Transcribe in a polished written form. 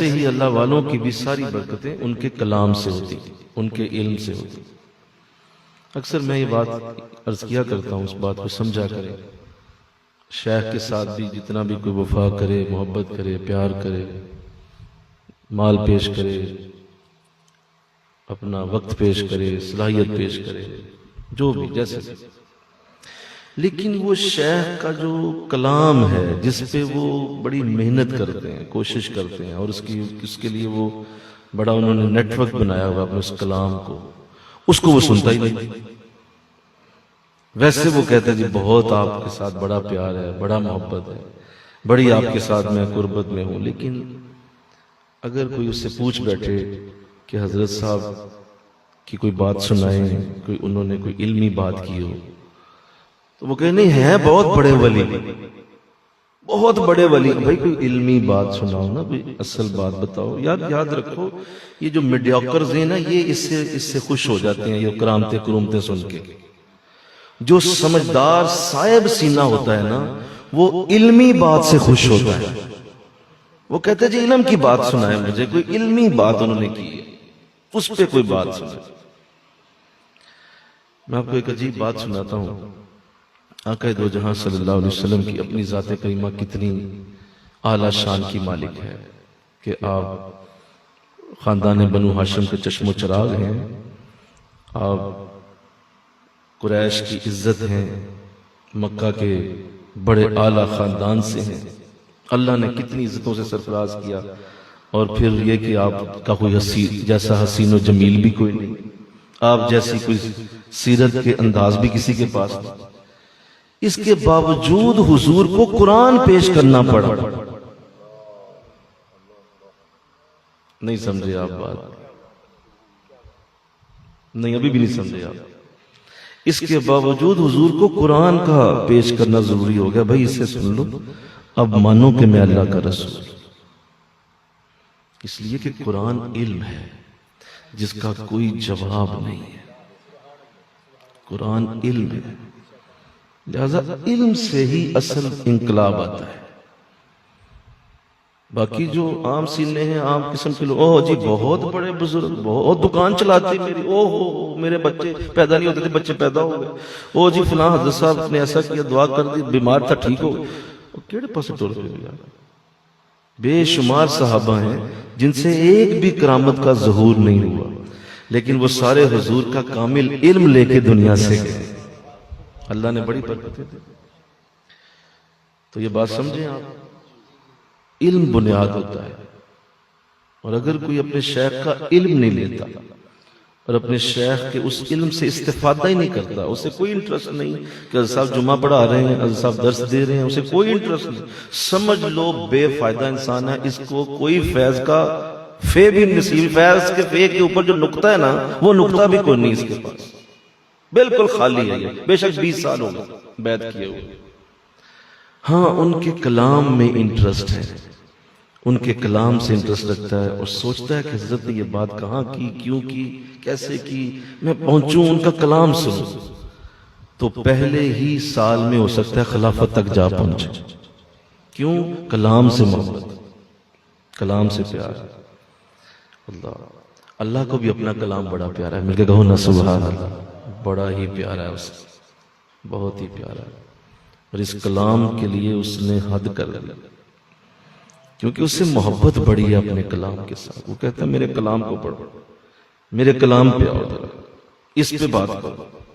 ایسے ہی اللہ والوں کی بھی ساری برکتیں ان کے کلام سے ہوتی، ان کے علم سے ہوتی۔ اکثر میں یہ بات عرض کیا کرتا ہوں، اس بات کو سمجھا کرے، شیخ کے ساتھ بھی جتنا بھی کوئی وفا کرے، محبت کرے، پیار کرے، مال پیش کرے، اپنا وقت پیش کرے، صلاحیت پیش کرے، جو بھی جیسے، لیکن وہ شیخ کا جو کلام ہے جس پہ وہ بڑی محنت کرتے ہیں، کوشش کرتے ہیں، اور اس کے لیے وہ بڑا انہوں نے نیٹ ورک بنایا ہوا اپنے اس کلام کو، اس کو وہ سنتا ہی نہیں۔ ویسے وہ کہتے ہیں جی بہت آپ کے ساتھ بڑا پیار ہے، بڑا محبت ہے، بڑی آپ کے ساتھ میں قربت میں ہوں، لیکن اگر کوئی اس سے پوچھ بیٹھے کہ حضرت صاحب کی کوئی بات سنائیں، کوئی انہوں نے کوئی علمی بات کی ہو، تو وہ کہے نہیں ہیں بہت بڑے ولی، بہت بڑے ولی، بھائی کوئی علمی بات سناؤ نا، کوئی اصل بات بتاؤ۔ یاد رکھو یہ جو میڈیوکرز ہیں نا، یہ اس سے خوش ہو جاتے ہیں یہ کرامتیں سن کے۔ جو سمجھدار صاحب سینہ ہوتا ہے نا، وہ علمی بات سے خوش ہوتا ہے۔ وہ کہتے ہیں جی علم کی بات سنائے مجھے، کوئی علمی بات انہوں نے کی ہے، اس پہ کوئی بات سنائے۔ میں آپ کو ایک عجیب بات سناتا ہوں۔ آقا دو جہاں صلی اللہ علیہ وسلم کی اپنی ذات کریمہ کتنی اعلیٰ شان کی مالک ہے کہ آپ خاندان بنو ہاشم کے چشم و چراغ ہیں، آپ قریش کی عزت ہیں، مکہ کے بڑے اعلیٰ خاندان سے ہیں، اللہ نے کتنی عزتوں سے سرفراز کیا، اور پھر یہ کہ آپ کا کوئی جیسا حسین و جمیل بھی کوئی نہیں، آپ جیسی کوئی سیرت کے انداز بھی کسی کے پاس نہیں، اس کے باوجود حضور کو قرآن پیش کرنا پڑا۔ نہیں سمجھے آپ بات؟ نہیں، ابھی بھی نہیں سمجھے آپ۔ اس کے باوجود حضور کو قرآن کا پیش کرنا ضروری ہو گیا، بھائی اسے سن لو، اب مانو کہ میں اللہ کا رسول، اس لیے کہ قرآن علم ہے جس کا کوئی جواب نہیں ہے، قرآن علم ہے، لہذا علم سے ہی اصل انقلاب آتا ہے۔ باقی جو عام سینے ہیں، عام قسم کے لوگ، اوہ جی بہت بڑے بزرگ، بہت دکان چلاتے میری، اوہ میرے بچے پیدا نہیں ہوتے تھے، بچے پیدا ہو گئے، اوہ جی فلاں حضرت صاحب نے ایسا کیا، دعا کر دی، بیمار تھا ٹھیک ہو گیا۔ کیڑے پاسے ٹول کے ہوئے؟ بے شمار صحابہ ہیں جن سے ایک بھی کرامت کا ظہور نہیں ہوا، لیکن وہ سارے حضور کا کامل علم لے کے دنیا سے گئے، اللہ نے بڑی برکتیں دی۔ تو یہ بات سمجھیں آپ، علم بنیاد ہوتا ہے، اور اگر کوئی اپنے شیخ کا علم نہیں لیتا اور اپنے شیخ کے اس علم سے استفادہ ہی نہیں کرتا، اسے کوئی انٹرسٹ نہیں کہ حضرت صاحب جمعہ پڑھا رہے ہیں، حضرت صاحب درس دے رہے ہیں، اسے کوئی انٹرسٹ نہیں، سمجھ لو بے فائدہ انسان ہے، اس کو کوئی فیض کا فے بھی نصیب، فیض کے فے کے اوپر جو نقطہ ہے نا، وہ نقطہ بھی کوئی نہیں اس کے پاس، بالکل خالی ہے یہ، بے شک 20 سال ہو گئے بیعت کیے ہوئے۔ ہاں ان کے کلام میں انٹرسٹ ہے، ان کے کلام سے انٹرسٹ رکھتا ہے، اور سوچتا ہے کہ حضرت نے یہ بات کہاں کی، کیوں کی، کیسے کی، میں پہنچوں ان کا کلام سنوں، تو پہلے ہی سال میں ہو سکتا ہے خلافت تک جا پہنچے۔ کیوں؟ کلام سے محبت، کلام سے پیار۔ اللہ کو بھی اپنا کلام بڑا پیارا ہے، مل کے کہو نا سبحان اللہ، بڑا ہی پیارا ہے اسے، بہت ہی پیارا ہے، اور اس کلام کے لیے اس نے حد کر دی، کیونکہ اس سے محبت بڑی ہے اپنے کلام کے ساتھ۔ وہ کہتا ہے میرے کلام کو پڑھو، میرے کلام پہ آؤ، اس پہ بات کرو۔